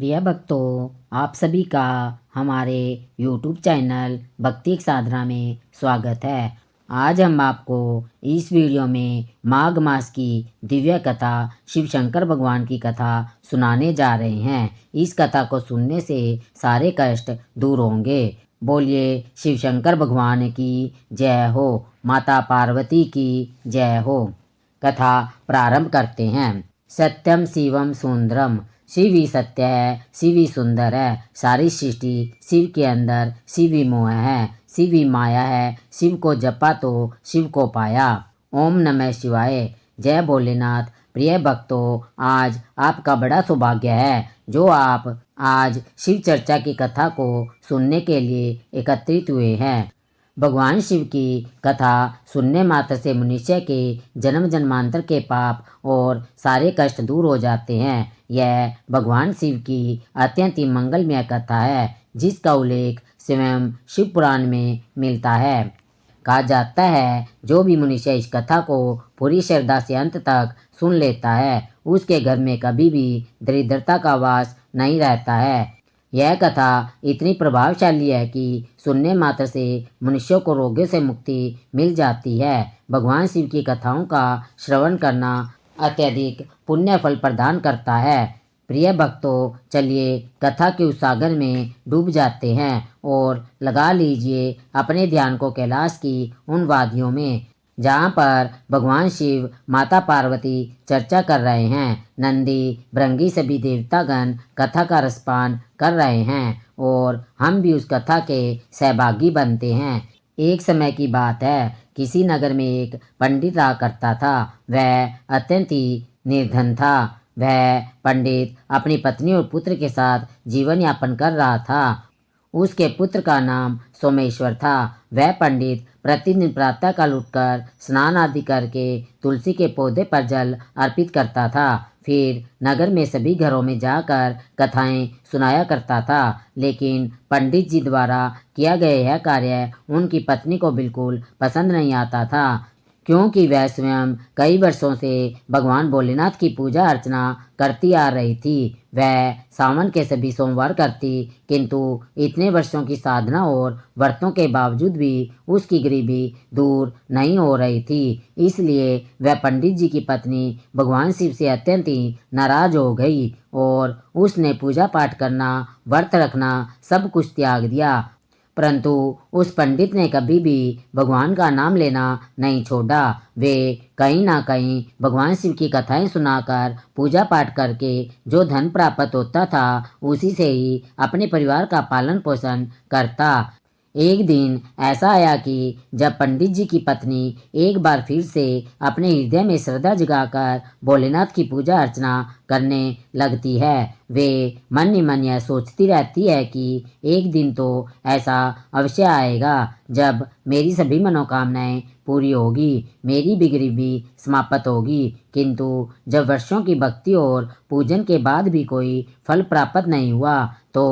प्रिय भक्तों, आप सभी का हमारे YouTube चैनल भक्ति एक साधना में स्वागत है। आज हम आपको इस वीडियो में माघ मास की दिव्य कथा शिव शंकर भगवान की कथा सुनाने जा रहे हैं। इस कथा को सुनने से सारे कष्ट दूर होंगे। बोलिए शिव शंकर भगवान की जय हो, माता पार्वती की जय हो। कथा प्रारंभ करते हैं। सत्यम शिवम सुंदरम, शिव ही सत्य है, शिव ही सुंदर है। सारी सृष्टि शिव के अंदर, शिव ही मोह है, शिव ही माया है। शिव को जपा तो शिव को पाया। ओम नमः शिवाय। जय भोलेनाथ। प्रिय भक्तों, आज आपका बड़ा सौभाग्य है जो आप आज शिव चर्चा की कथा को सुनने के लिए एकत्रित हुए हैं। भगवान शिव की कथा सुनने मात्र से मनुष्य के जन्म जन्मांतर के पाप और सारे कष्ट दूर हो जाते हैं। यह भगवान शिव की अत्यंत ही मंगलमय कथा है जिसका उल्लेख स्वयं शिव पुराण में मिलता है। कहा जाता है जो भी मनुष्य इस कथा को पूरी श्रद्धा से अंत तक सुन लेता है उसके घर में कभी भी दरिद्रता का वास नहीं रहता है। यह कथा इतनी प्रभावशाली है कि सुनने मात्र से मनुष्यों को रोगों से मुक्ति मिल जाती है। भगवान शिव की कथाओं का श्रवण करना अत्यधिक पुण्य फल प्रदान करता है। प्रिय भक्तों, चलिए कथा के उस सागर में डूब जाते हैं और लगा लीजिए अपने ध्यान को कैलाश की उन वादियों में जहाँ पर भगवान शिव माता पार्वती चर्चा कर रहे हैं। नंदी भृंगी सभी देवतागण कथा का रसपान कर रहे हैं और हम भी उस कथा के सहभागी बनते हैं। एक समय की बात है, किसी नगर में एक पंडित रहा करता था। वह अत्यंत ही निर्धन था। वह पंडित अपनी पत्नी और पुत्र के साथ जीवन यापन कर रहा था। उसके पुत्र का नाम सोमेश्वर था। वह पंडित प्रतिदिन प्रातःकाल उठकर स्नान आदि करके तुलसी के पौधे पर जल अर्पित करता था। फिर नगर में सभी घरों में जाकर कथाएं सुनाया करता था। लेकिन पंडित जी द्वारा किया गया यह कार्य उनकी पत्नी को बिल्कुल पसंद नहीं आता था, क्योंकि वह स्वयं कई वर्षों से भगवान भोलेनाथ की पूजा अर्चना करती आ रही थी। वह सावन के सभी सोमवार करती, किंतु इतने वर्षों की साधना और व्रतों के बावजूद भी उसकी गरीबी दूर नहीं हो रही थी। इसलिए वह पंडित जी की पत्नी भगवान शिव से अत्यंत ही नाराज हो गई और उसने पूजा पाठ करना, व्रत रखना सब कुछ त्याग दिया। परंतु उस पंडित ने कभी भी भगवान का नाम लेना नहीं छोड़ा। वे कहीं ना कहीं भगवान शिव की कथाएं सुनाकर पूजा पाठ करके जो धन प्राप्त होता था उसी से ही अपने परिवार का पालन पोषण करता। एक दिन ऐसा आया कि जब पंडित जी की पत्नी एक बार फिर से अपने हृदय में श्रद्धा जगाकर भोलेनाथ की पूजा अर्चना करने लगती है। वे मन ही मन यह सोचती रहती है कि एक दिन तो ऐसा अवश्य आएगा जब मेरी सभी मनोकामनाएं पूरी होगी, मेरी भी गरीबी समाप्त होगी। किंतु जब वर्षों की भक्ति और पूजन के बाद भी कोई फल प्राप्त नहीं हुआ तो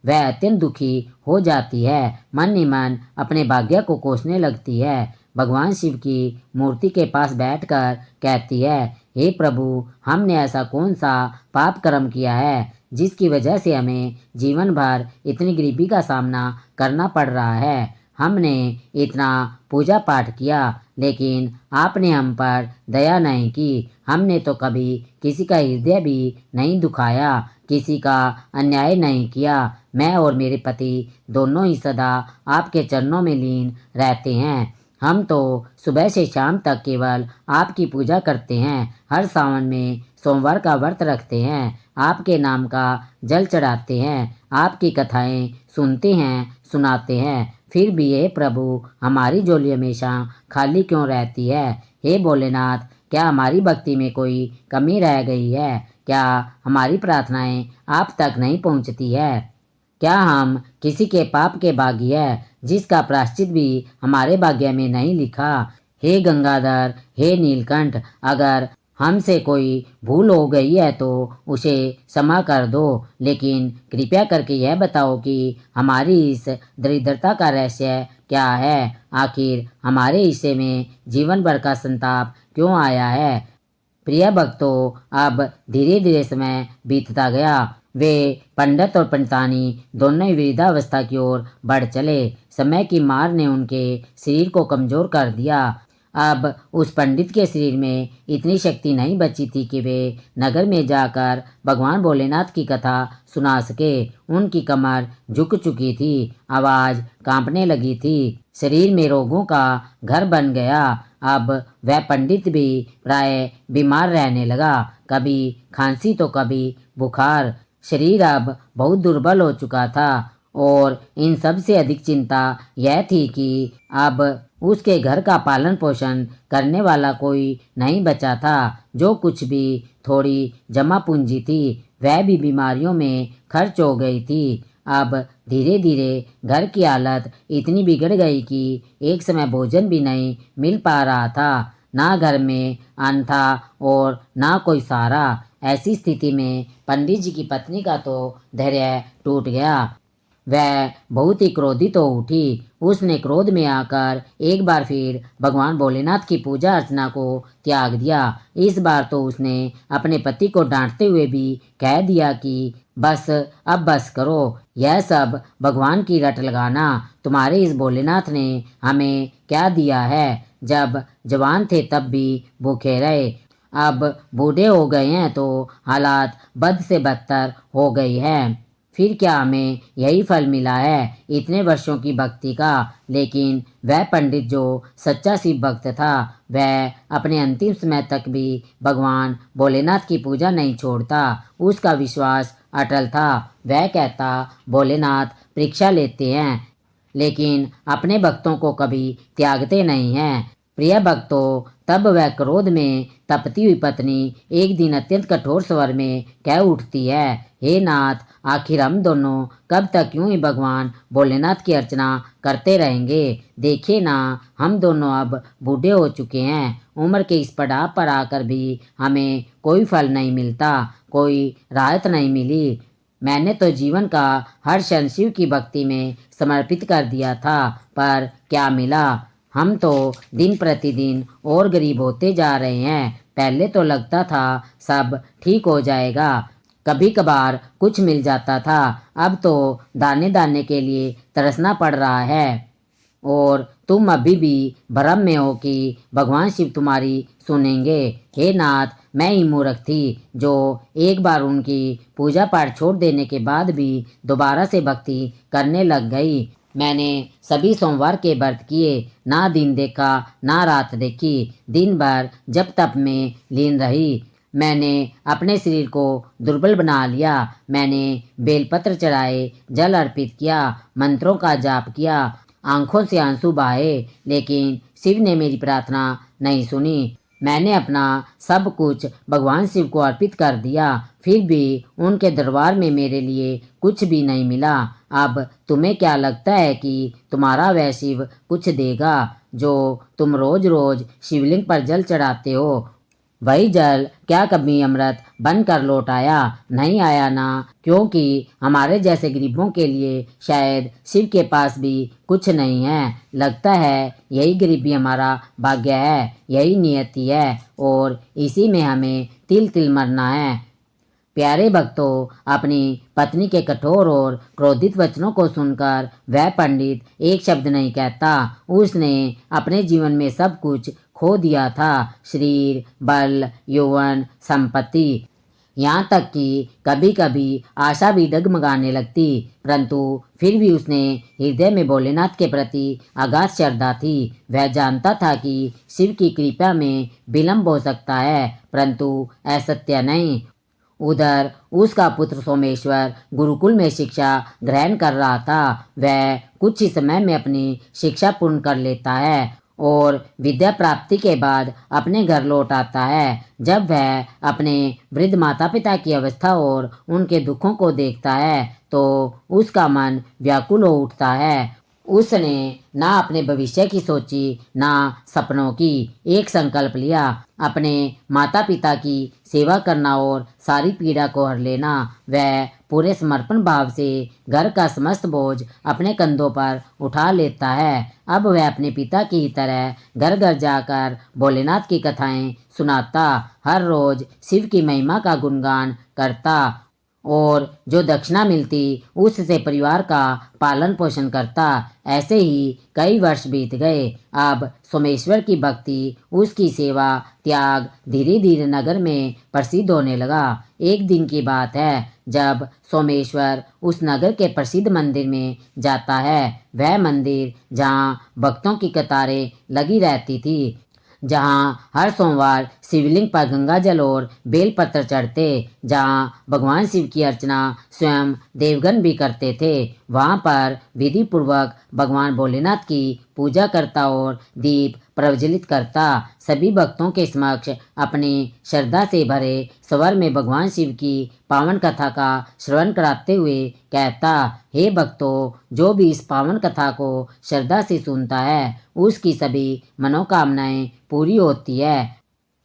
वह अत्यंत दुखी हो जाती है। मन ही मन अपने भाग्य को कोसने लगती है। भगवान शिव की मूर्ति के पास बैठकर कहती है, हे प्रभु, हमने ऐसा कौन सा पाप कर्म किया है जिसकी वजह से हमें जीवन भर इतनी गरीबी का सामना करना पड़ रहा है। हमने इतना पूजा पाठ किया लेकिन आपने हम पर दया नहीं की। हमने तो कभी किसी का हृदय भी नहीं दुखाया, किसी का अन्याय नहीं किया। मैं और मेरे पति दोनों ही सदा आपके चरणों में लीन रहते हैं। हम तो सुबह से शाम तक केवल आपकी पूजा करते हैं। हर सावन में सोमवार का व्रत रखते हैं, आपके नाम का जल चढ़ाते हैं, आपकी कथाएं सुनते हैं, सुनाते हैं। फिर भी हे प्रभु, हमारी झोली हमेशा खाली क्यों रहती है? हे भोलेनाथ, क्या हमारी भक्ति में कोई कमी रह गई है? क्या हमारी प्रार्थनाएं आप तक नहीं पहुंचती है? क्या हम किसी के पाप के भागी है जिसका प्रायश्चित भी हमारे भाग्य में नहीं लिखा? हे गंगाधर, हे नीलकंठ, अगर हमसे कोई भूल हो गई है तो उसे क्षमा कर दो, लेकिन कृपया करके यह बताओ कि हमारी इस दरिद्रता का रहस्य क्या है? आखिर हमारे हिस्से में जीवन भर का संताप क्यों आया है? प्रिय भक्तों, अब धीरे धीरे समय बीतता गया वे पंडित और पंडितानी दोनों ही वृद्धावस्था की ओर बढ़ चले। समय की मार ने उनके शरीर को कमजोर कर दिया। अब उस पंडित के शरीर में इतनी शक्ति नहीं बची थी कि वे नगर में जाकर भगवान भोलेनाथ की कथा सुना सके। उनकी कमर झुक चुकी थी, आवाज कांपने लगी थी, शरीर में रोगों का घर बन गया। अब वह पंडित भी प्राय बीमार रहने लगा, कभी खांसी तो कभी बुखार। शरीर अब बहुत दुर्बल हो चुका था और इन सब से अधिक चिंता यह थी कि अब उसके घर का पालन पोषण करने वाला कोई नहीं बचा था। जो कुछ भी थोड़ी जमा पूंजी थी वह भी बीमारियों में खर्च हो गई थी। अब धीरे धीरे घर की हालत इतनी बिगड़ गई कि एक समय भोजन भी नहीं मिल पा रहा था। ना घर में अन्न था और ना कोई सहारा। ऐसी स्थिति में पंडित जी की पत्नी का तो धैर्य टूट गया। वह बहुत ही क्रोधित हो उठी। उसने क्रोध में आकर एक बार फिर भगवान भोलेनाथ की पूजा अर्चना को त्याग दिया। इस बार तो उसने अपने पति को डांटते हुए भी कह दिया कि बस अब बस करो, यह सब भगवान की रट लगाना। तुम्हारे इस भोलेनाथ ने हमें क्या दिया है? जब जवान थे तब भी भूखे रहे, अब बूढ़े हो गए हैं तो हालात बद से बदतर हो गई है। फिर क्या हमें यही फल मिला है इतने वर्षों की भक्ति का? लेकिन वह पंडित जो सच्चा शिव भक्त था वह अपने अंतिम समय तक भी भगवान भोलेनाथ की पूजा नहीं छोड़ता। उसका विश्वास अटल था। वह कहता, भोलेनाथ परीक्षा लेते हैं लेकिन अपने भक्तों को कभी त्यागते नहीं हैं। प्रिय भक्तों, तब वह क्रोध में तपती हुई पत्नी एक दिन अत्यंत कठोर स्वर में कह उठती है, हे नाथ, आखिर हम दोनों कब तक यूं ही भगवान भोलेनाथ की अर्चना करते रहेंगे? देखिए ना, हम दोनों अब बूढ़े हो चुके हैं। उम्र के इस पड़ाव पर आकर भी हमें कोई फल नहीं मिलता, कोई राहत नहीं मिली। मैंने तो जीवन का हर क्षण शिव की भक्ति में समर्पित कर दिया था, पर क्या मिला? हम तो दिन प्रतिदिन और गरीब होते जा रहे हैं। पहले तो लगता था सब ठीक हो जाएगा, कभी कभार कुछ मिल जाता था, अब तो दाने दाने के लिए तरसना पड़ रहा है। और तुम अभी भी भ्रम में हो कि भगवान शिव तुम्हारी सुनेंगे। हे नाथ, मैं ही मूर्ख थी जो एक बार उनकी पूजा पाठ छोड़ देने के बाद भी दोबारा से भक्ति करने लग गई। मैंने सभी सोमवार के व्रत किए, ना दिन देखा ना रात देखी, दिन भर जप तप में लीन रही। मैंने अपने शरीर को दुर्बल बना लिया। मैंने बेलपत्र चढ़ाए, जल अर्पित किया, मंत्रों का जाप किया, आंखों से आंसू बहाए, लेकिन शिव ने मेरी प्रार्थना नहीं सुनी। मैंने अपना सब कुछ भगवान शिव को अर्पित कर दिया, फिर भी उनके दरबार में मेरे लिए कुछ भी नहीं मिला। अब तुम्हें क्या लगता है कि तुम्हारा वह शिव कुछ देगा जो तुम रोज रोज शिवलिंग पर जल चढ़ाते हो? वही जल क्या कभी अमृत बनकर लौट आया? नहीं आया ना, क्योंकि हमारे जैसे गरीबों के लिए शायद शिव के पास भी कुछ नहीं है। लगता है यही गरीबी हमारा भाग्य है, यही नियति है और इसी में हमें तिल तिल मरना है। प्यारे भक्तों, अपनी पत्नी के कठोर और क्रोधित वचनों को सुनकर वह पंडित एक शब्द नहीं कहता। उसने अपने जीवन में सब कुछ खो दिया था, शरीर, बल, यौवन, संपत्ति, यहाँ तक कि कभी कभी आशा भी डगमगाने लगती। परंतु फिर भी उसने हृदय में भोलेनाथ के प्रति अगाध श्रद्धा थी। वह जानता था कि शिव की कृपा में विलंब हो सकता है, परंतु असत्य नहीं। उधर उसका पुत्र सोमेश्वर गुरुकुल में शिक्षा ग्रहण कर रहा था। वह कुछ ही समय में अपनी शिक्षा पूर्ण कर लेता है और विद्या प्राप्ति के बाद अपने घर लौट आता है। जब वह अपने वृद्ध माता पिता की अवस्था और उनके दुखों को देखता है तो उसका मन व्याकुल हो उठता है। उसने ना अपने भविष्य की सोची ना सपनों की। एक संकल्प लिया, अपने माता पिता की सेवा करना और सारी पीड़ा को हर लेना। वह पूरे समर्पण भाव से घर का समस्त बोझ अपने कंधों पर उठा लेता है। अब वह अपने पिता की तरह घर घर जाकर भोलेनाथ की कथाएं सुनाता, हर रोज शिव की महिमा का गुणगान करता और जो दक्षिणा मिलती उससे परिवार का पालन पोषण करता। ऐसे ही कई वर्ष बीत गए। अब सोमेश्वर की भक्ति, उसकी सेवा, त्याग धीरे धीरे नगर में प्रसिद्ध होने लगा। एक दिन की बात है जब सोमेश्वर उस नगर के प्रसिद्ध मंदिर में जाता है। वह मंदिर जहाँ भक्तों की कतारें लगी रहती थी, जहाँ हर सोमवार शिवलिंग पर गंगा जल और बेलपत्र चढ़ते, जहाँ भगवान शिव की अर्चना स्वयं देवगन भी करते थे, वहाँ पर विधि पूर्वक भगवान भोलेनाथ की पूजा करता और दीप प्रज्वलित करता। सभी भक्तों के समक्ष अपनी श्रद्धा से भरे स्वर में भगवान शिव की पावन कथा का श्रवण कराते हुए कहता, हे भक्तों, जो भी इस पावन कथा को श्रद्धा से सुनता है उसकी सभी मनोकामनाएं पूरी होती है।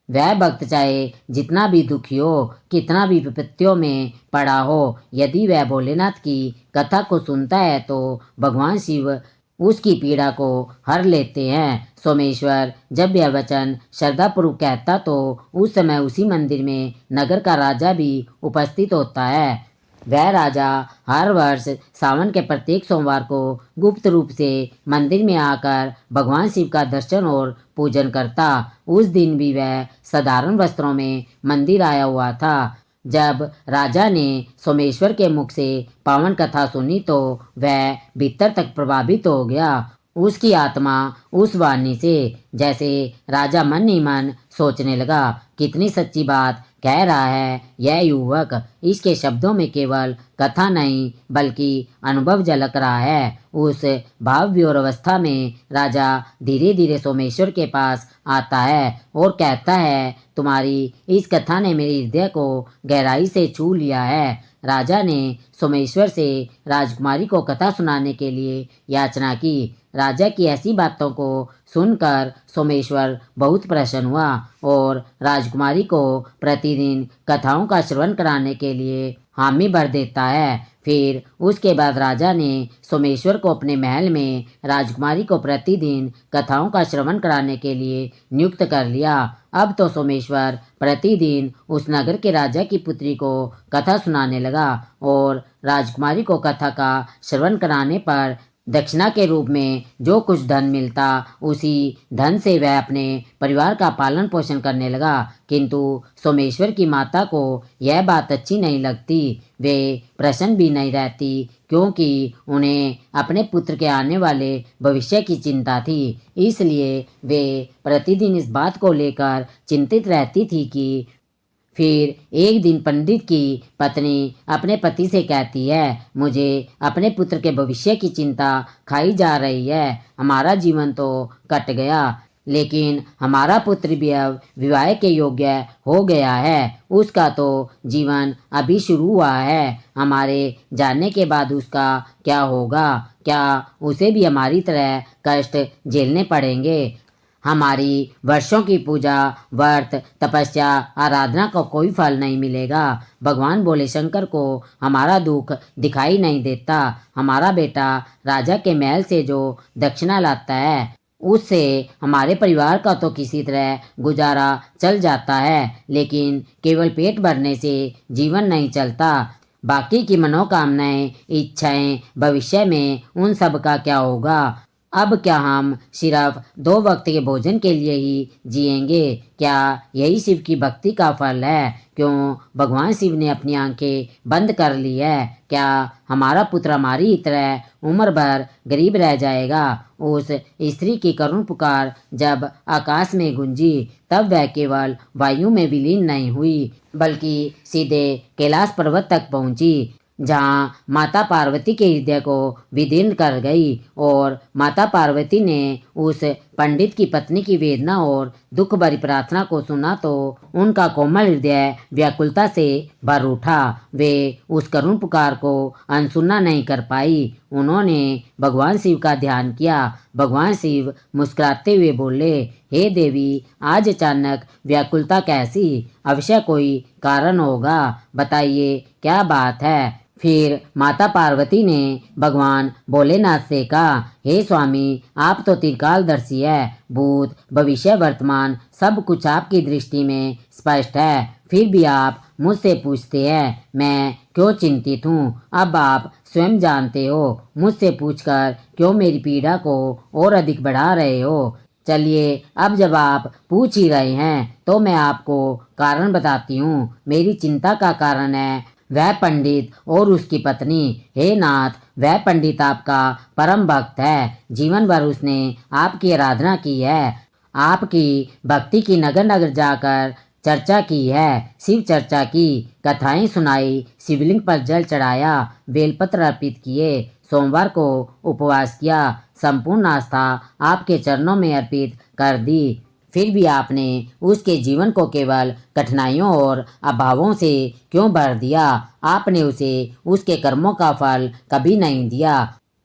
वह भक्त चाहे जितना भी दुखी हो, कितना भी विपत्तियों में पड़ा हो, यदि वह भोलेनाथ की कथा को सुनता है तो भगवान शिव उसकी पीड़ा को हर लेते हैं। सोमेश्वर जब यह वचन श्रद्धापूर्वक कहता तो उस समय उसी मंदिर में नगर का राजा भी उपस्थित होता है। वह राजा हर वर्ष सावन के प्रत्येक सोमवार को गुप्त रूप से मंदिर में आकर भगवान शिव का दर्शन और पूजन करता। उस दिन भी वह साधारण वस्त्रों में मंदिर आया हुआ था। जब राजा ने सोमेश्वर के मुख से पावन कथा सुनी तो वह भीतर तक प्रभावित हो गया। उसकी आत्मा उस वाणी से, जैसे राजा मन ही मन सोचने लगा, कितनी सच्ची बात कह रहा है यह युवक। इसके शब्दों में केवल कथा नहीं बल्कि अनुभव झलक रहा है। उस भाव विभोर अवस्था में राजा धीरे धीरे सोमेश्वर के पास आता है और कहता है, तुम्हारी इस कथा ने मेरे हृदय को गहराई से छू लिया है। राजा ने सोमेश्वर से राजकुमारी को कथा सुनाने के लिए याचना की। राजा की ऐसी बातों को सुनकर सोमेश्वर बहुत प्रसन्न हुआ और राजकुमारी को प्रतिदिन कथाओं का श्रवण कराने के लिए हामी भर देता है। फिर उसके बाद राजा ने सोमेश्वर को अपने महल में राजकुमारी को प्रतिदिन कथाओं का श्रवण कराने के लिए नियुक्त कर लिया। अब तो सोमेश्वर प्रतिदिन उस नगर के राजा की पुत्री को कथा सुनाने लगा और राजकुमारी को कथा का श्रवण कराने पर दक्षिणा के रूप में जो कुछ धन मिलता उसी धन से वह अपने परिवार का पालन पोषण करने लगा। किंतु सोमेश्वर की माता को यह बात अच्छी नहीं लगती। वे प्रसन्न भी नहीं रहती क्योंकि उन्हें अपने पुत्र के आने वाले भविष्य की चिंता थी। इसलिए वे प्रतिदिन इस बात को लेकर चिंतित रहती थी कि फिर एक दिन पंडित की पत्नी अपने पति से कहती है, मुझे अपने पुत्र के भविष्य की चिंता खाई जा रही है। हमारा जीवन तो कट गया, लेकिन हमारा पुत्र भी अब विवाह के योग्य हो गया है। उसका तो जीवन अभी शुरू हुआ है। हमारे जाने के बाद उसका क्या होगा? क्या उसे भी हमारी तरह कष्ट झेलने पड़ेंगे? हमारी वर्षों की पूजा, व्रत, तपस्या, आराधना का कोई फल नहीं मिलेगा। भगवान भोले शंकर को हमारा दुख दिखाई नहीं देता। हमारा बेटा राजा के महल से जो दक्षिणा लाता है उससे हमारे परिवार का तो किसी तरह गुजारा चल जाता है, लेकिन केवल पेट भरने से जीवन नहीं चलता। बाकी की मनोकामनाएं, इच्छाएं, भविष्य में उन सब का क्या होगा? अब क्या हम सिर्फ 2 वक्त के भोजन के लिए ही जिएंगे? क्या यही शिव की भक्ति का फल है? क्यों भगवान शिव ने अपनी आंखें बंद कर ली है? क्या हमारा पुत्र हमारी ही तरह उम्र भर गरीब रह जाएगा? उस स्त्री की करुण पुकार जब आकाश में गूंजी तब वह केवल वायु में विलीन नहीं हुई बल्कि सीधे कैलाश पर्वत तक पहुंची, जहाँ माता पार्वती के हृदय को विदीर्ण कर गई। और माता पार्वती ने उस पंडित की पत्नी की वेदना और दुख भरी प्रार्थना को सुना तो उनका कोमल हृदय व्याकुलता से भर उठा। वे उस करुण पुकार को अनसुना नहीं कर पाई। उन्होंने भगवान शिव का ध्यान किया। भगवान शिव मुस्कुराते हुए बोले, हे देवी, आज अचानक व्याकुलता कैसी? अवश्य कोई कारण होगा, बताइए क्या बात है? फिर माता पार्वती ने भगवान भोलेनाथ से कहा, हे स्वामी, आप तो त्रिकालदर्शी है। भूत, भविष्य, वर्तमान सब कुछ आपकी दृष्टि में स्पष्ट है। फिर भी आप मुझसे पूछते हैं मैं क्यों चिंतित हूँ, अब आप स्वयं जानते हो। मुझसे पूछकर क्यों मेरी पीड़ा को और अधिक बढ़ा रहे हो। चलिए, अब जब आप पूछ ही रहे हैं तो मैं आपको कारण बताती हूँ। मेरी चिंता का कारण है वह पंडित और उसकी पत्नी। हे नाथ, वह पंडित आपका परम भक्त है। जीवन भर उसने आपकी आराधना की है, आपकी भक्ति की नगर नगर जाकर चर्चा की है, शिव चर्चा की, कथाएं सुनाई, शिवलिंग पर जल चढ़ाया, बेलपत्र अर्पित किए, सोमवार को उपवास किया, संपूर्ण आस्था आपके चरणों में अर्पित कर दी। फिर भी आपने उसके जीवन को केवल कठिनाइयों और अभावों से क्यों भर दिया। आपने उसे उसके कर्मों का फल कभी नहीं दिया।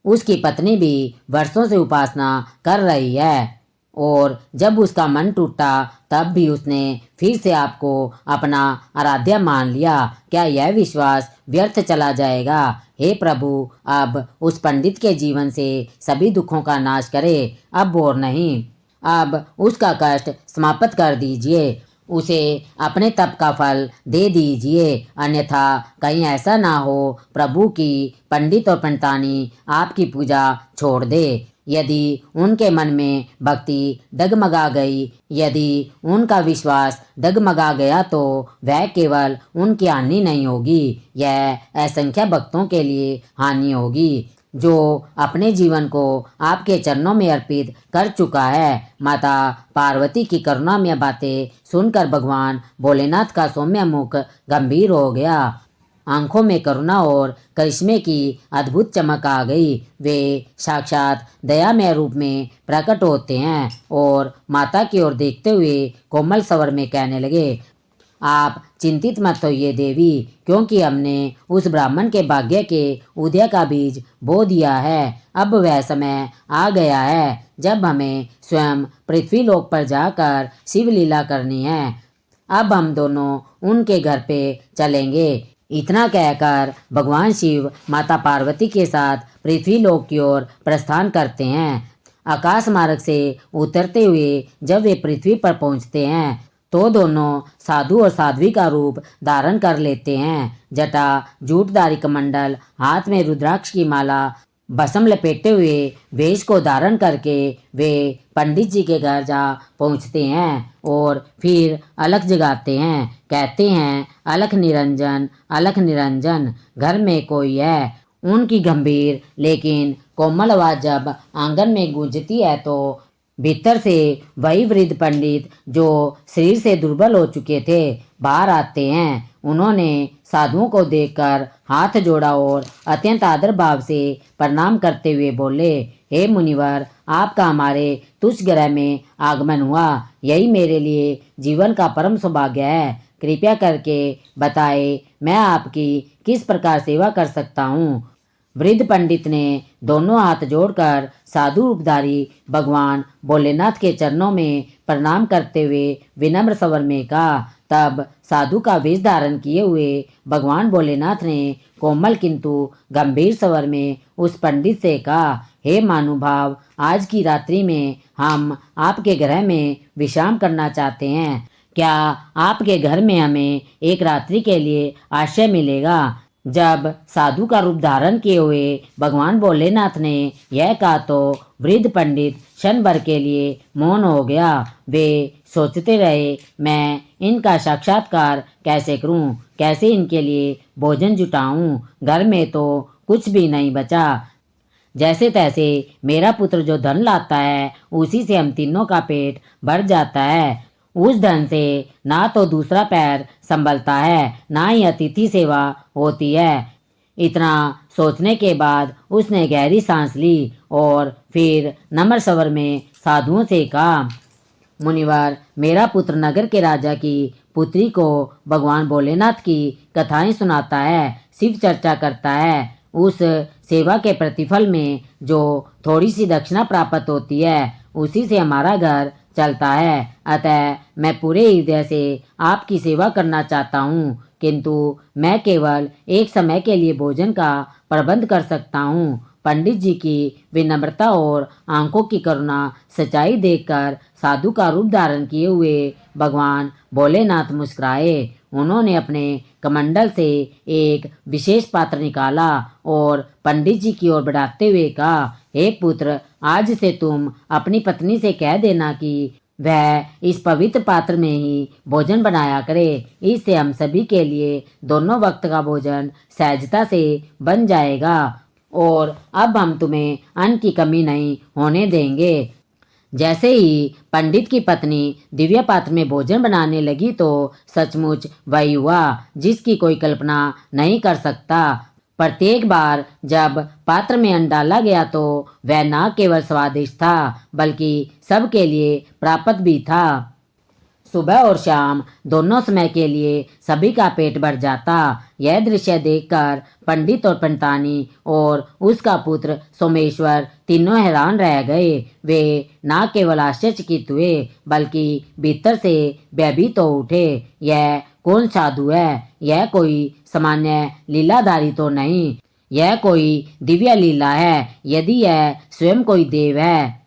उसकी पत्नी भी वर्षों से उपासना कर रही है और जब उसका मन टूटा तब भी उसने फिर से आपको अपना आराध्य मान लिया। क्या यह विश्वास व्यर्थ चला जाएगा। हे प्रभु, अब उस पंडित के जीवन से सभी दुखों का नाश करे, अब और नहीं। अब उसका कष्ट समाप्त कर दीजिए, उसे अपने तप का फल दे दीजिए, अन्यथा कहीं ऐसा ना हो प्रभु की पंडित और पंडितानी आपकी पूजा छोड़ दे। यदि उनके मन में भक्ति डगमगा गई, यदि उनका विश्वास डगमगा गया तो वह केवल उनकी हानि नहीं होगी, यह असंख्य भक्तों के लिए हानि होगी जो अपने जीवन को आपके चरणों में अर्पित कर चुका है। माता पार्वती की करुणामय बातें सुनकर भगवान भोलेनाथ का सौम्य मुख गंभीर हो गया। आंखों में करुणा और करिश्मे की अद्भुत चमक आ गई। वे साक्षात दयामय रूप में प्रकट होते हैं और माता की ओर देखते हुए कोमल स्वर में कहने लगे, आप चिंतित मत होइए देवी, क्योंकि हमने उस ब्राह्मण के भाग्य के उदय का बीज बो दिया है। अब वह समय आ गया है जब हमें स्वयं पृथ्वी लोक पर जाकर शिव लीला करनी है। अब हम दोनों उनके घर पे चलेंगे। इतना कहकर भगवान शिव माता पार्वती के साथ पृथ्वी लोक की ओर प्रस्थान करते हैं। आकाश मार्ग से उतरते हुए जब वे पृथ्वी पर पहुंचते हैं तो दोनों साधु और साध्वी का रूप धारण कर लेते हैं। जटा जूटदारी कमंडल, हाथ में रुद्राक्ष की माला, भस्म लपेटे हुए वेश को धारण करके वे पंडित जी के घर जा पहुंचते हैं और फिर अलख जगाते हैं। कहते हैं, अलख निरंजन, अलख निरंजन, घर में कोई है। उनकी गंभीर लेकिन कोमल आवाज जब आंगन में गूंजती है तो भीतर से वही वृद्ध पंडित जो शरीर से दुर्बल हो चुके थे बाहर आते हैं। उन्होंने साधुओं को देखकर हाथ जोड़ा और अत्यंत आदर भाव से प्रणाम करते हुए बोले, हे मुनिवर, आपका हमारे तुच्छ ग्रह में आगमन हुआ, यही मेरे लिए जीवन का परम सौभाग्य है। कृपया करके बताए मैं आपकी किस प्रकार सेवा कर सकता हूँ। वृद्ध पंडित ने दोनों हाथ जोड़कर साधु रूपधारी भगवान भोलेनाथ के चरणों में प्रणाम करते हुए विनम्र स्वर में कहा। तब साधु का वेश धारण किए हुए भगवान भोलेनाथ ने कोमल किंतु गंभीर स्वर में उस पंडित से कहा, हे महानुभाव, आज की रात्रि में हम आपके ग्रह में विश्राम करना चाहते हैं। क्या आपके घर में हमें एक रात्रि के लिए आश्रय मिलेगा। जब साधु का रूप धारण किए हुए भगवान भोलेनाथ ने यह कहा तो वृद्ध पंडित क्षण भर के लिए मौन हो गया। वे सोचते रहे, मैं इनका साक्षात्कार कैसे करूं, कैसे इनके लिए भोजन जुटाऊं। घर में तो कुछ भी नहीं बचा। जैसे तैसे मेरा पुत्र जो धन लाता है उसी से हम तीनों का पेट भर जाता है। उस धन से ना तो दूसरा पैर संभलता है, ना ही अतिथि सेवा होती है। इतना सोचने के बाद उसने गहरी सांस ली और फिर नम्र स्वर में साधुओं से कहा, मुनिवर, मेरा पुत्र नगर के राजा की पुत्री को भगवान भोलेनाथ की कथाएं सुनाता है, शिव चर्चा करता है। उस सेवा के प्रतिफल में जो थोड़ी सी दक्षिणा प्राप्त होती है उसी से हमारा घर चलता है। अतः मैं पूरे हृदय से आपकी सेवा करना चाहता हूँ, किंतु मैं केवल एक समय के लिए भोजन का प्रबंध कर सकता हूँ। पंडित जी की विनम्रता और आंखों की करुणा सच्चाई देखकर साधु का रूप धारण किए हुए भगवान भोलेनाथ मुस्कुराए। उन्होंने अपने कमंडल से एक विशेष पात्र निकाला और पंडित जी की ओर बढ़ाते हुए कहा, हे पुत्र, आज से तुम अपनी पत्नी से कह देना कि वह इस पवित्र पात्र में ही भोजन बनाया करे। इससे हम सभी के लिए दोनों वक्त का भोजन सहजता से बन जाएगा और अब हम तुम्हें अन्न की कमी नहीं होने देंगे। जैसे ही पंडित की पत्नी दिव्य पात्र में भोजन बनाने लगी तो सचमुच वही हुआ जिसकी कोई कल्पना नहीं कर सकता। प्रत्येक बार जब पात्र में अन्न डाला गया तो वह न केवल स्वादिष्ट था बल्कि सबके लिए प्राप्त भी था। सुबह और शाम दोनों समय के लिए सभी का पेट भर जाता। यह दृश्य देखकर पंडित और पंडितानी और उसका पुत्र सोमेश्वर तीनों हैरान रह गए। वे न केवल आश्चर्यचकित हुए बल्कि भीतर से भयभीत हो उठे। यह कौन साधु है? यह कोई सामान्य लीलाधारी तो नहीं, यह कोई दिव्य लीला है। यदि यह स्वयं कोई देव है।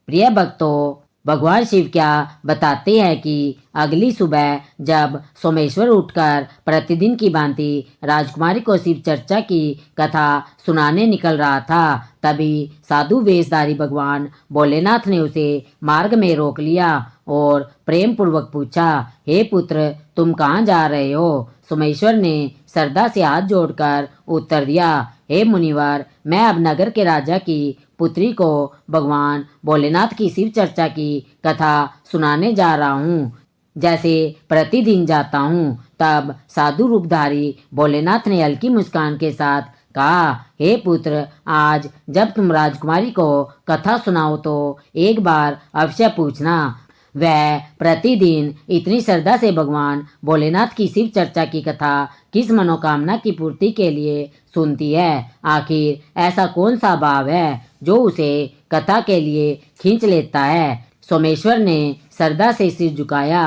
प्रिय भक्तों, भगवान शिव क्या बताते हैं कि अगली सुबह जब सोमेश्वर उठकर प्रतिदिन की भांति राजकुमारी को शिव चर्चा की कथा सुनाने निकल रहा था, तभी साधु वेशधारी भगवान भोलेनाथ ने उसे मार्ग में रोक लिया और प्रेम पूर्वक पूछा, हे पुत्र, तुम कहाँ जा रहे हो? सोमेश्वर ने श्रद्धा से हाथ जोड़कर उत्तर दिया, हे मुनिवर, मैं अब नगर के राजा की पुत्री को भगवान भोलेनाथ की शिव चर्चा की कथा सुनाने जा रहा हूँ। जैसे प्रतिदिन जाता हूँ। तब साधु रूपधारी भोलेनाथ ने हल्की मुस्कान के साथ कहा, हे पुत्र, आज जब तुम राजकुमारी को कथा सुनाओ तो एक बार अवश्य पूछना, वह प्रतिदिन इतनी श्रद्धा से भगवान भोलेनाथ की शिव चर्चा की कथा किस मनोकामना की पूर्ति के लिए सुनती है। आखिर ऐसा कौन सा भाव है जो उसे कथा के लिए खींच लेता है। सोमेश्वर ने श्रद्धा से सिर झुकाया।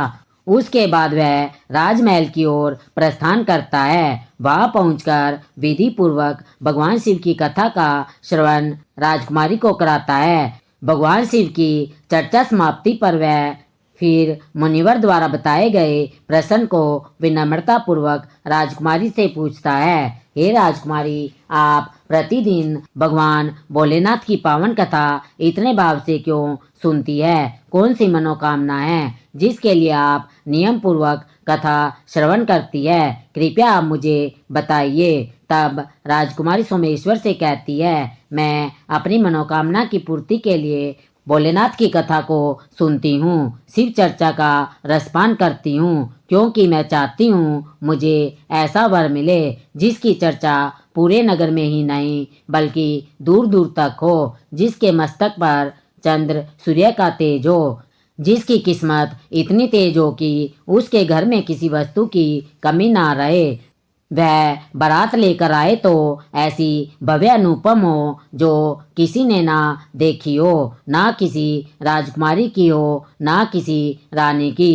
उसके बाद वह राजमहल की ओर प्रस्थान करता है। वहां पहुंचकर विधि पूर्वक भगवान शिव की कथा का श्रवण राजकुमारी को कराता है। भगवान शिव की चर्चा समाप्ति पर वह फिर मुनिवर द्वारा बताए गए प्रश्न को विनम्रता पूर्वक राजकुमारी से पूछता है, हे राजकुमारी, आप प्रतिदिन भगवान भोलेनाथ की पावन कथा इतने भाव से क्यों सुनती है? कौन सी मनोकामना है जिसके लिए आप नियम पूर्वक कथा श्रवण करती है? कृपया आप मुझे बताइए। तब राजकुमारी सोमेश्वर से कहती है, मैं अपनी मनोकामना की पूर्ति के लिए भोलेनाथ की कथा को सुनती हूँ, शिव चर्चा का रसपान करती हूँ, क्योंकि मैं चाहती हूँ मुझे ऐसा वर मिले जिसकी चर्चा पूरे नगर में ही नहीं बल्कि दूर दूर तक हो, जिसके मस्तक पर चंद्र सूर्य का तेज हो, जिसकी किस्मत इतनी तेज हो कि उसके घर में किसी वस्तु की कमी ना रहे। वह बारात लेकर आए तो ऐसी भव्य अनुपम हो जो किसी ने ना देखी हो, ना किसी राजकुमारी की हो, ना किसी रानी की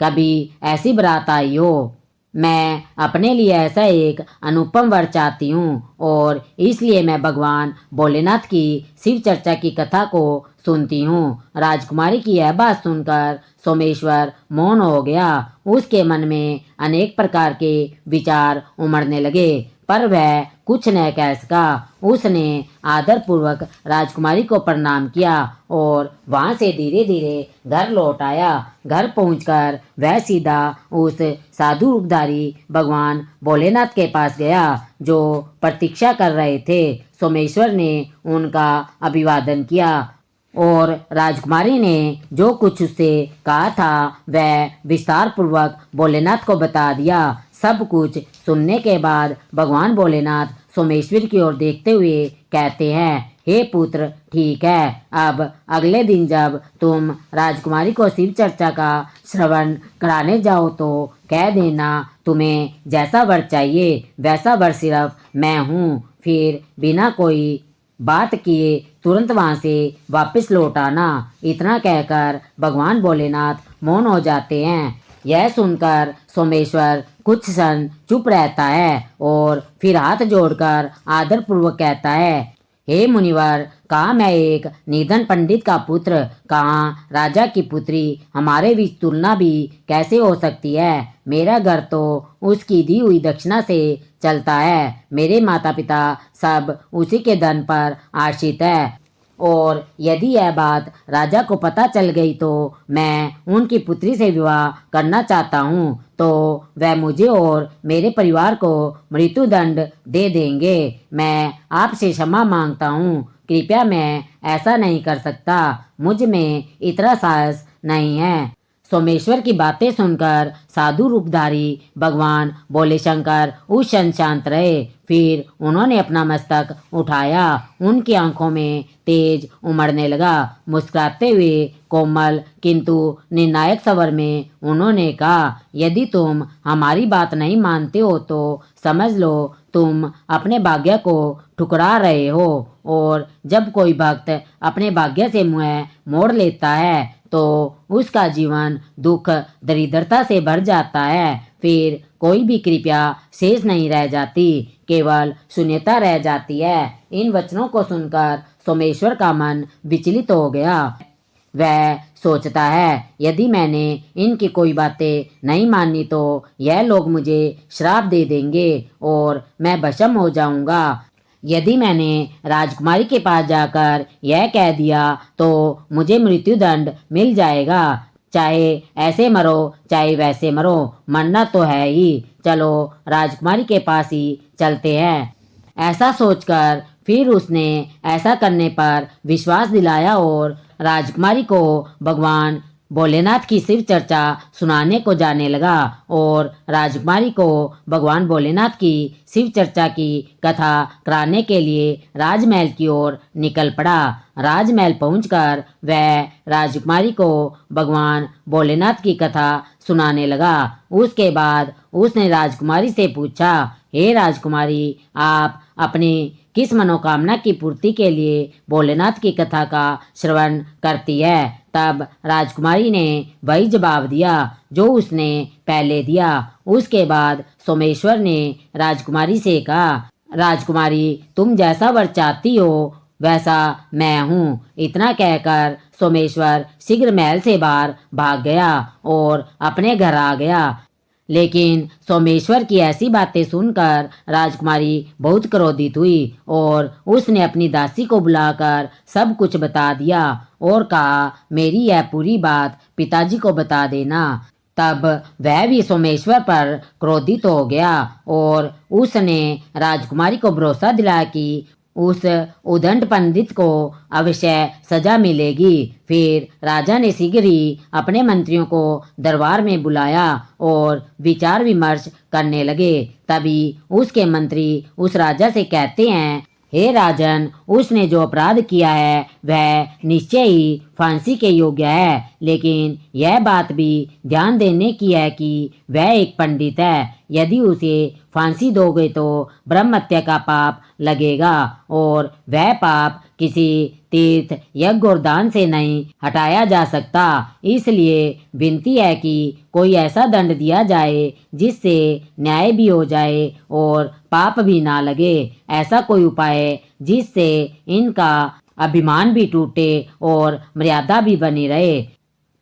कभी ऐसी बारात आई हो। मैं अपने लिए ऐसा एक अनुपम वर चाहती हूँ और इसलिए मैं भगवान भोलेनाथ की शिव चर्चा की कथा को सुनती हूँ। राजकुमारी की यह बात सुनकर सोमेश्वर मौन हो गया। उसके मन में अनेक प्रकार के विचार उमड़ने लगे पर वह कुछ न कह सका। उसने आदरपूर्वक राजकुमारी को प्रणाम किया और वहां से धीरे धीरे घर लौट आया। घर पहुंचकर वह सीधा उस साधु रूपधारी भगवान भोलेनाथ के पास गया जो प्रतीक्षा कर रहे थे। सोमेश्वर ने उनका अभिवादन किया और राजकुमारी ने जो कुछ उससे कहा था वह विस्तार पूर्वक भोलेनाथ को बता दिया। सब कुछ सुनने के बाद भगवान भोलेनाथ सोमेश्वर की ओर देखते हुए कहते हैं, हे पुत्र, ठीक है, अब अगले दिन जब तुम राजकुमारी को शिव चर्चा का श्रवण कराने जाओ तो कह देना तुम्हें जैसा वर चाहिए वैसा वर सिर्फ मैं हूँ। फिर बिना कोई बात किए तुरंत वहां से वापस लौट आना। इतना कहकर भगवान भोलेनाथ मौन हो जाते हैं। यह सुनकर सोमेश्वर कुछ क्षण चुप रहता है और फिर हाथ जोड़कर आदरपूर्वक कहता है, हे मुनिवर, कहाँ मैं एक निधन पंडित का पुत्र, कहाँ राजा की पुत्री, हमारे बीच तुलना भी कैसे हो सकती है। मेरा घर तो उसकी दी हुई दक्षिणा से चलता है। मेरे माता पिता सब उसी के धन पर आश्रित है, और यदि यह बात राजा को पता चल गई तो मैं उनकी पुत्री से विवाह करना चाहता हूँ, तो वह मुझे और मेरे परिवार को मृत्युदंड दे देंगे। मैं आपसे क्षमा मांगता हूँ, कृपया मैं ऐसा नहीं कर सकता, मुझ में इतना साहस नहीं है। सोमेश्वर की बातें सुनकर साधु रूपधारी भगवान बोले शंकर उस क्षण शांत रहे। फिर उन्होंने अपना मस्तक उठाया, उनकी आंखों में तेज उमड़ने लगा। मुस्कुराते हुए कोमल किंतु निर्णायक स्वर में उन्होंने कहा, यदि तुम हमारी बात नहीं मानते हो तो समझ लो तुम अपने भाग्य को ठुकरा रहे हो, और जब कोई भक्त अपने भाग्य से मुंह मोड़ लेता है तो उसका जीवन दुख दरिद्रता से भर जाता है। फिर कोई भी कृपया शेष नहीं रह जाती, केवल शून्यता रह जाती है। इन वचनों को सुनकर सोमेश्वर का मन विचलित हो गया। वह सोचता है, यदि मैंने इनकी कोई बातें नहीं मानी तो यह लोग मुझे श्राप दे देंगे और मैं भस्म हो जाऊंगा। यदि मैंने राजकुमारी के पास जाकर यह कह दिया तो मुझे मृत्युदंड मिल जाएगा। चाहे ऐसे मरो चाहे वैसे मरो, मरना तो है ही। चलो राजकुमारी के पास ही चलते हैं। ऐसा सोचकर फिर उसने ऐसा करने पर विश्वास दिलाया और राजकुमारी को भगवान भोलेनाथ की शिव चर्चा सुनाने को जाने लगा, और राजकुमारी को भगवान भोलेनाथ की शिव चर्चा की कथा कराने के लिए राजमहल की ओर निकल पड़ा। राजमहल पहुंचकर वह राजकुमारी को भगवान भोलेनाथ की कथा सुनाने लगा। उसके बाद उसने राजकुमारी से पूछा, हे राजकुमारी, आप अपनी किस मनोकामना की पूर्ति के लिए भोलेनाथ की कथा का श्रवण करती है? तब राजकुमारी ने वही जवाब दिया जो उसने पहले दिया। उसके बाद सोमेश्वर ने राजकुमारी से कहा, राजकुमारी, तुम जैसा वर चाहती हो वैसा मैं हूँ। इतना कहकर सोमेश्वर शीघ्र महल से बाहर भाग गया और अपने घर आ गया। लेकिन सोमेश्वर की ऐसी बातें सुनकर राजकुमारी बहुत क्रोधित हुई और उसने अपनी दासी को बुलाकर सब कुछ बता दिया और कहा, मेरी यह पूरी बात पिताजी को बता देना। तब वह भी सोमेश्वर पर क्रोधित हो गया और उसने राजकुमारी को भरोसा दिलाया कि उस उदंड पंडित को अवश्य सजा मिलेगी। फिर राजा ने शीघ्र ही अपने मंत्रियों को दरबार में बुलाया और विचार विमर्श करने लगे। तभी उसके मंत्री उस राजा से कहते हैं, हे राजन, उसने जो अपराध किया है वह निश्चय ही फांसी के योग्य है, लेकिन यह बात भी ध्यान देने की है कि वह एक पंडित है। यदि उसे फांसी दोगे तो ब्रह्म हत्या का पाप लगेगा, और वह पाप किसी तीर्थ यज्ञ और दान से नहीं हटाया जा सकता। इसलिए विनती है कि कोई ऐसा दंड दिया जाए जिससे न्याय भी हो जाए और पाप भी ना लगे। ऐसा कोई उपाय जिससे इनका अभिमान भी टूटे और मर्यादा भी बनी रहे।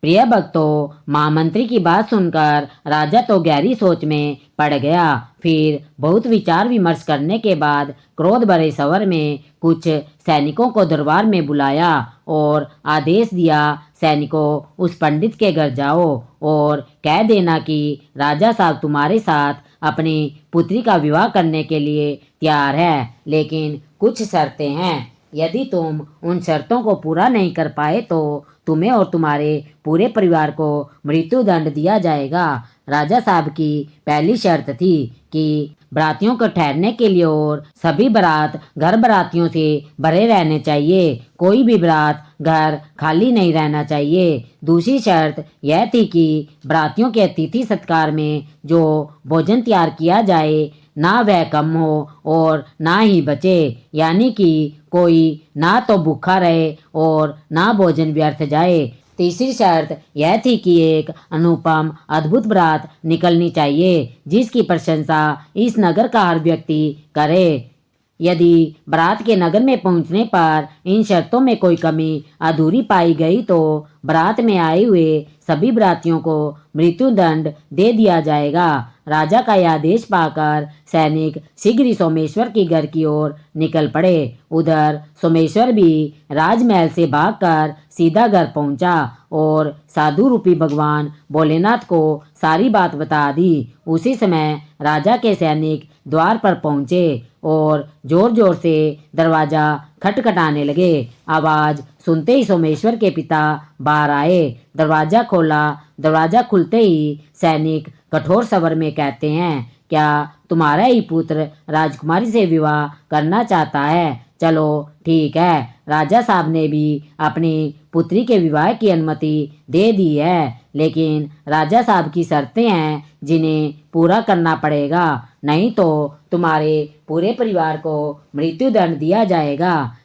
प्रिय भक्तों, महामंत्री की बात सुनकर राजा तो गहरी सोच में पड़ गया। फिर बहुत विचार विमर्श करने के बाद क्रोध भरे स्वर में कुछ सैनिकों को दरबार में बुलाया और आदेश दिया, सैनिकों, उस पंडित के घर जाओ और कह देना कि राजा साहब तुम्हारे साथ अपनी पुत्री का विवाह करने के लिए तैयार है, लेकिन कुछ शर्तें हैं। यदि तुम उन शर्तों को पूरा नहीं कर पाए तो तुम्हें और तुम्हारे पूरे परिवार को मृत्युदंड दिया जाएगा। राजा साहब की पहली शर्त थी कि बरातियों को ठहरने के लिए और सभी बारात घर बरातियों से भरे रहने चाहिए। कोई भी बारात घर खाली नहीं रहना चाहिए। दूसरी शर्त यह थी कि बरातियों के अतिथि सत्कार में जो भोजन तैयार किया जाए ना वह कम हो और ना ही बचे, यानी कि कोई ना तो भूखा रहे और ना भोजन व्यर्थ जाए। तीसरी शर्त यह थी कि एक अनुपम अद्भुत बारात निकलनी चाहिए जिसकी प्रशंसा इस नगर का हर व्यक्ति करे। यदि बारात के नगर में पहुंचने पर इन शर्तों में कोई कमी अधूरी पाई गई तो बारात में आए हुए सभी बारातियों को मृत्युदंड दे दिया जाएगा। राजा का यह आदेश पाकर सैनिक शीघ्र ही सोमेश्वर के घर की ओर निकल पड़े। उधर सोमेश्वर भी राजमहल से भागकर सीधा घर पहुंचा और साधु रूपी भगवान भोलेनाथ को सारी बात बता दी। उसी समय राजा के सैनिक द्वार पर पहुंचे और जोर जोर से दरवाजा खटखटाने लगे। आवाज सुनते ही सोमेश्वर के पिता बाहर आए। दरवाजा खोला। दरवाजा खुलते ही सैनिक कठोर स्वर में कहते हैं, क्या तुम्हारा ही पुत्र राजकुमारी से विवाह करना चाहता है? चलो ठीक है। राजा साहब ने भी अपनी पुत्री के विवाह की अनुमति दे दी है, लेकिन राजा साहब की शर्तें हैं जिन्हें पूरा करना पड़ेगा, नहीं तो तुम्हारे पूरे परिवार को मृत्युदंड दिया जाएगा।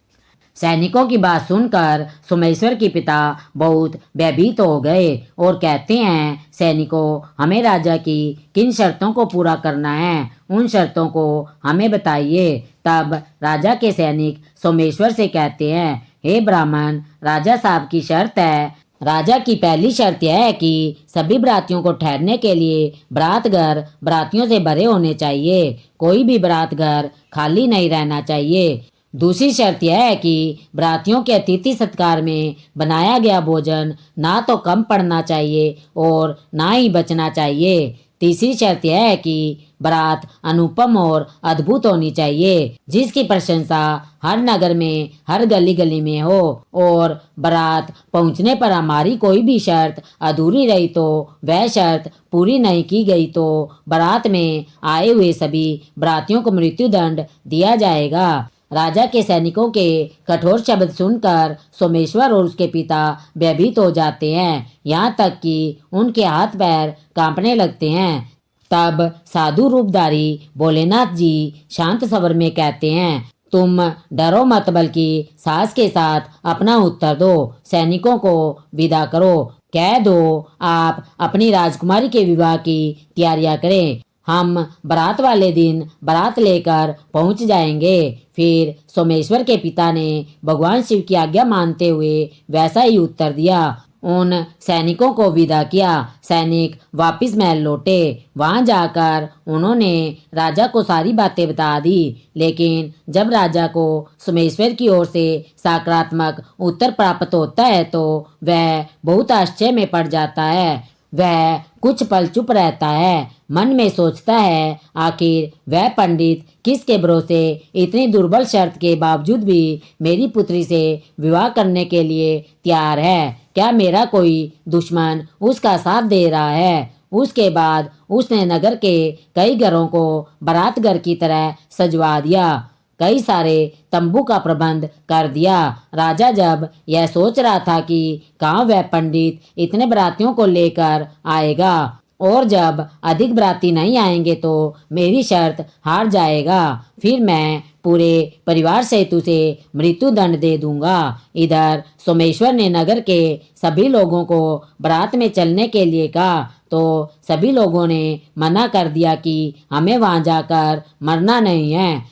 सैनिकों की बात सुनकर सोमेश्वर के पिता बहुत भयभीत हो गए और कहते हैं, सैनिकों, हमें राजा की किन शर्तों को पूरा करना है, उन शर्तों को हमें बताइए। तब राजा के सैनिक सोमेश्वर से कहते हैं, हे ब्राह्मण, राजा साहब की शर्त है। राजा की पहली शर्त यह है कि सभी बारातियों को ठहरने के लिए बारात घर बारातियों से भरे होने चाहिए। कोई भी बारात घर खाली नहीं रहना चाहिए। दूसरी शर्त यह है कि बारातियों के अतिथि सत्कार में बनाया गया भोजन ना तो कम पड़ना चाहिए और ना ही बचना चाहिए। तीसरी शर्त यह है कि बारात अनुपम और अद्भुत होनी चाहिए, जिसकी प्रशंसा हर नगर में हर गली गली में हो, और बारात पहुंचने पर हमारी कोई भी शर्त अधूरी रही तो वह शर्त पूरी नहीं की गई तो बारात में आए हुए सभी बारातियों को मृत्युदंड दिया जाएगा। राजा के सैनिकों के कठोर शब्द सुनकर सोमेश्वर और उसके पिता भयभीत हो जाते हैं, यहाँ तक कि उनके हाथ पैर कांपने लगते हैं। तब साधु रूपधारी भोलेनाथ जी शांत स्वर में कहते हैं, तुम डरो मत, बल्कि साहस के साथ अपना उत्तर दो। सैनिकों को विदा करो। कह दो आप अपनी राजकुमारी के विवाह की तैयारियां करें। हम बारात वाले दिन बारात लेकर पहुंच जाएंगे। फिर सोमेश्वर के पिता ने भगवान शिव की आज्ञा मानते हुए वैसा ही उत्तर दिया। उन सैनिकों को विदा किया। सैनिक वापस महल लौटे। वहां जाकर उन्होंने राजा को सारी बातें बता दी, लेकिन जब राजा को सोमेश्वर की ओर से सकारात्मक उत्तर प्राप्त होता है तो वह बहुत आश्चर्य में पड़ जाता है। वह कुछ पल चुप रहता है, मन में सोचता है, आखिर वह पंडित किसके भरोसे इतनी दुर्बल शर्त के बावजूद भी मेरी पुत्री से विवाह करने के लिए तैयार है? क्या मेरा कोई दुश्मन उसका साथ दे रहा है? उसके बाद उसने नगर के कई घरों को बारात घर की तरह सजवा दिया, कई सारे तंबू का प्रबंध कर दिया। राजा जब यह सोच रहा था कि कहाँ वह पंडित इतने बारातियों को लेकर आएगा, और जब अधिक बाराती नहीं आएंगे तो मेरी शर्त हार जाएगा, फिर मैं पूरे परिवार सहित उसे मृत्युदंड दे दूंगा। इधर सोमेश्वर ने नगर के सभी लोगों को बारात में चलने के लिए कहा तो सभी लोगों ने मना कर दिया कि हमें वहां जाकर मरना नहीं है,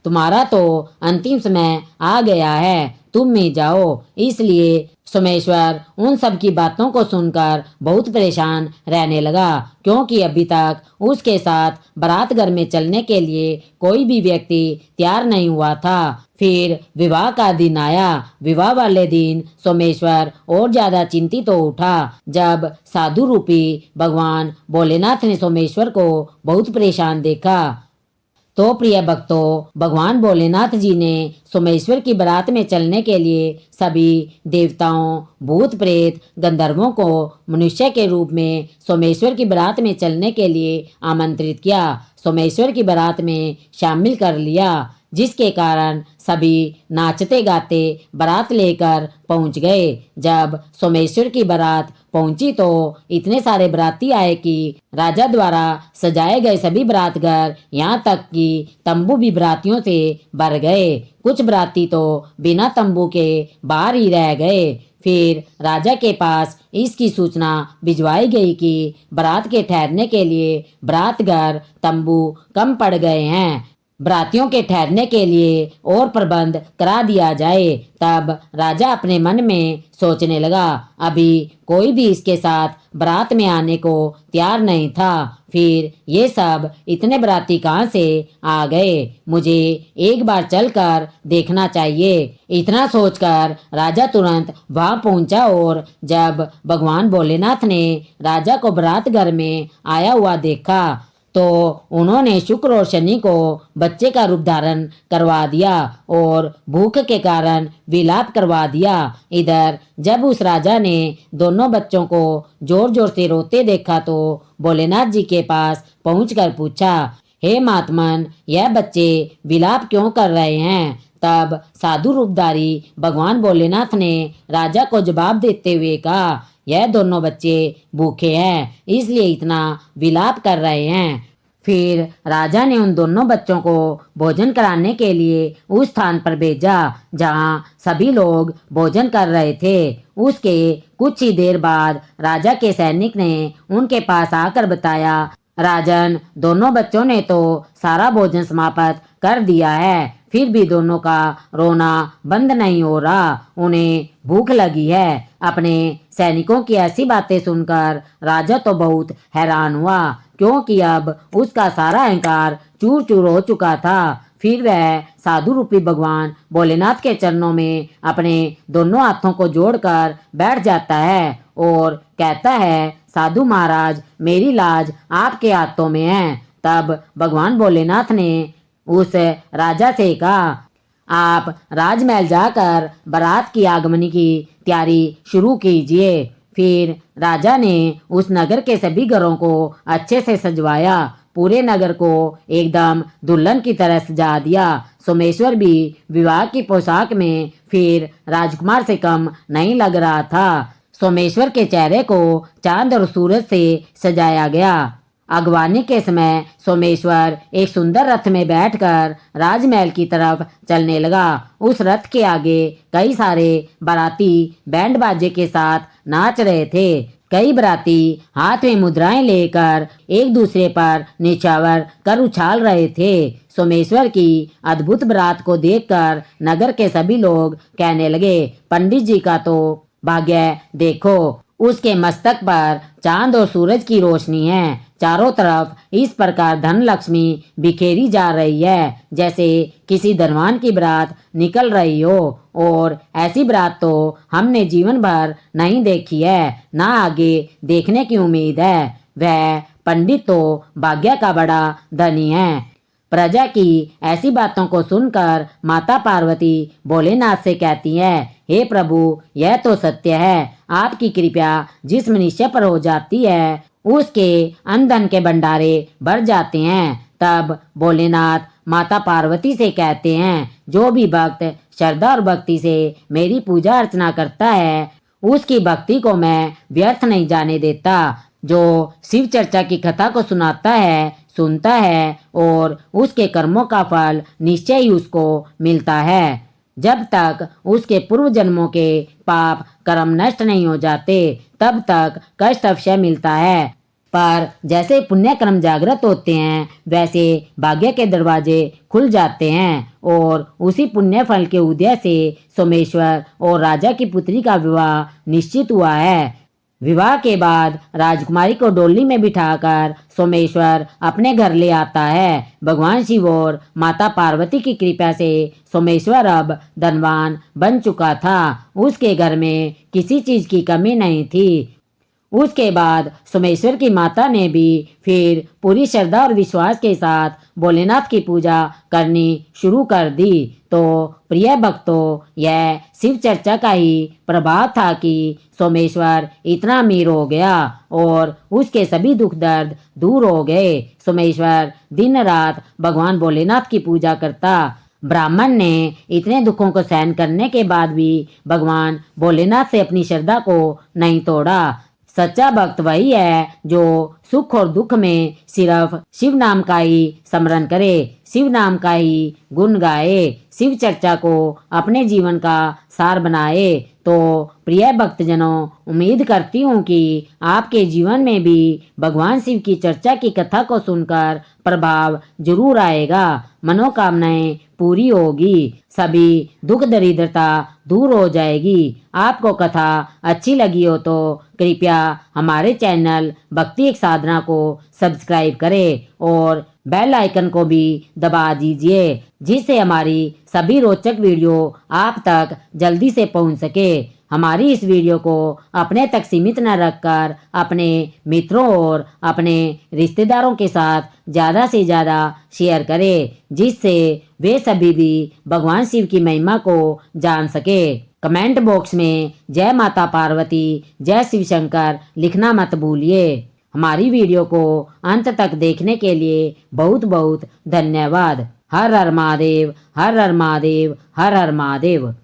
तुम्हारा तो अंतिम समय आ गया है, तुम ही जाओ। इसलिए सोमेश्वर उन सब की बातों को सुनकर बहुत परेशान रहने लगा, क्योंकि अभी तक उसके साथ बारात घर में चलने के लिए कोई भी व्यक्ति तैयार नहीं हुआ था। फिर विवाह का दिन आया। विवाह वाले दिन सोमेश्वर और ज्यादा चिंतित हो उठा। जब साधु रूपी भगवान भोलेनाथ ने सोमेश्वर को बहुत परेशान देखा तो प्रिय भक्तों, भगवान भोलेनाथ जी ने सोमेश्वर की बारात में चलने के लिए सभी देवताओं, भूत प्रेत, गंधर्वों को मनुष्य के रूप में सोमेश्वर की बारात में चलने के लिए आमंत्रित किया, सोमेश्वर की बारात में शामिल कर लिया, जिसके कारण सभी नाचते गाते बारात लेकर पहुंच गए। जब सोमेश्वर की बारात पहुंची तो इतने सारे बाराती आए कि राजा द्वारा सजाए गए सभी बारात घर, यहाँ तक कि तंबू भी बारातियों से भर गए। कुछ बाराती तो बिना तंबू के बाहर ही रह गए। फिर राजा के पास इसकी सूचना भिजवाई गई कि बारात के ठहरने के लिए बारात घर तंबू कम पड़ गए हैं। बरातियों के ठहरने के लिए और प्रबंध करा दिया जाए। तब राजा अपने मन में सोचने लगा, अभी कोई भी इसके साथ बारात में आने को तैयार नहीं था। फिर ये सब इतने बाराती कहाँ से आ गए? मुझे एक बार चलकर देखना चाहिए। इतना सोचकर राजा तुरंत वहां पहुंचा और जब भगवान भोलेनाथ ने राजा को बारात घर में आया हुआ देखा तो उन्होंने शुक्र और शनि को बच्चे का रूप धारण करवा दिया और भूख के कारण विलाप करवा दिया। इधर जब उस राजा ने दोनों बच्चों को जोर जोर से रोते देखा तो भोलेनाथ जी के पास पहुंचकर पूछा, हे महात्मन, यह बच्चे विलाप क्यों कर रहे हैं? तब साधु रूपधारी भगवान भोलेनाथ ने राजा को जवाब देते हुए कहा, यह दोनों बच्चे भूखे हैं, इसलिए इतना विलाप कर रहे हैं। फिर राजा ने उन दोनों बच्चों को भोजन कराने के लिए उस स्थान पर भेजा जहां सभी लोग भोजन कर रहे थे। उसके कुछ ही देर बाद राजा के सैनिक ने उनके पास आकर बताया, राजन, दोनों बच्चों ने तो सारा भोजन समाप्त कर दिया है, फिर भी दोनों का रोना बंद नहीं हो रहा, उन्हें भूख लगी है। अपने सैनिकों की ऐसी बातें सुनकर राजा तो बहुत हैरान हुआ, क्योंकि अब उसका सारा अहंकार चूर चूर हो चुका था। फिर वह साधु रूपी भगवान भोलेनाथ के चरणों में अपने दोनों हाथों को जोड़कर बैठ जाता है और कहता है, साधु महाराज, मेरी लाज आपके हाथों में है। तब भगवान भोलेनाथ ने उस राजा से कहा, आप राजमहल जाकर बारात की आगमनी की तैयारी शुरू कीजिए। फिर राजा ने उस नगर के सभी घरों को अच्छे से सजवाया, पूरे नगर को एकदम दुल्हन की तरह सजा दिया। सोमेश्वर भी विवाह की पोशाक में फिर राजकुमार से कम नहीं लग रहा था। सोमेश्वर के चेहरे को चांद और सूरज से सजाया गया। अगवानी के समय सोमेश्वर एक सुंदर रथ में बैठकर राजमहल की तरफ चलने लगा। उस रथ के आगे कई सारे बाराती बैंड बाजे के साथ नाच रहे थे। कई बाराती हाथ में मुद्राएं लेकर एक दूसरे पर निछावर कर उछाल रहे थे। सोमेश्वर की अद्भुत बारात को देखकर नगर के सभी लोग कहने लगे, पंडित जी का तो भाग्य देखो, उसके मस्तक पर चांद और सूरज की रोशनी है। चारों तरफ इस प्रकार धन लक्ष्मी बिखेरी जा रही है जैसे किसी धनवान की बारात निकल रही हो, और ऐसी बारात तो हमने जीवन भर नहीं देखी है, ना आगे देखने की उम्मीद है। वह पंडित तो भाग्य का बड़ा धनी है। प्रजा की ऐसी बातों को सुनकर माता पार्वती भोलेनाथ से कहती है, हे प्रभु, यह तो सत्य है, आपकी कृपा जिस मनुष्य पर हो जाती है उसके अन्न धन के भंडारे भर जाते हैं। तब भोलेनाथ माता पार्वती से कहते हैं, जो भी भक्त श्रद्धा और भक्ति से मेरी पूजा अर्चना करता है उसकी भक्ति को मैं व्यर्थ नहीं जाने देता। जो शिव चर्चा की कथा को सुनाता है, सुनता है और उसके कर्मों का फल निश्चय ही उसको मिलता है। जब तक उसके पूर्व जन्मों के पाप कर्म नष्ट नहीं हो जाते तब तक कष्ट अवश्य मिलता है, पर जैसे पुण्य कर्म जागृत होते हैं वैसे भाग्य के दरवाजे खुल जाते हैं। और उसी पुण्य फल के उदय से सोमेश्वर और राजा की पुत्री का विवाह निश्चित हुआ है। विवाह के बाद राजकुमारी को डोली में बिठाकर सोमेश्वर अपने घर ले आता है। भगवान शिव और माता पार्वती की कृपा से सोमेश्वर अब धनवान बन चुका था। उसके घर में किसी चीज की कमी नहीं थी। उसके बाद सोमेश्वर की माता ने भी फिर पूरी श्रद्धा और विश्वास के साथ भोलेनाथ की पूजा करनी शुरू कर दी। तो प्रिय भक्तों, यह शिव चर्चा का ही प्रभाव था कि सोमेश्वर इतना अमीर हो गया और उसके सभी दुख दर्द दूर हो गए। सोमेश्वर दिन रात भगवान भोलेनाथ की पूजा करता। ब्राह्मण ने इतने दुखों को सहन करने के बाद भी भगवान भोलेनाथ से अपनी श्रद्धा को नहीं तोड़ा। सच्चा भक्त वही है जो सुख और दुख में सिर्फ शिव नाम का ही स्मरण करे, शिव नाम का ही गुण गाए, शिव चर्चा को अपने जीवन का सार बनाए। तो प्रिय भक्तजनों, उम्मीद करती हूँ कि आपके जीवन में भी भगवान शिव की चर्चा की कथा को सुनकर प्रभाव जरूर आएगा, मनोकामनाएं पूरी होगी, सभी दुख दरिद्रता दूर हो जाएगी। आपको कथा अच्छी लगी हो तो कृपया हमारे चैनल भक्ति एक साधना को सब्सक्राइब करें और बेल आइकन को भी दबा दीजिए, जिससे हमारी सभी रोचक वीडियो आप तक जल्दी से पहुंच सके। हमारी इस वीडियो को अपने तक सीमित न रखकर अपने मित्रों और अपने रिश्तेदारों के साथ ज़्यादा से ज़्यादा शेयर करें, जिससे वे सभी भी भगवान शिव की महिमा को जान सके। कमेंट बॉक्स में जय माता पार्वती, जय शिव शंकर लिखना मत भूलिए। हमारी वीडियो को अंत तक देखने के लिए बहुत बहुत धन्यवाद। हर हर महादेव, हर हर महादेव, हर हर महादेव।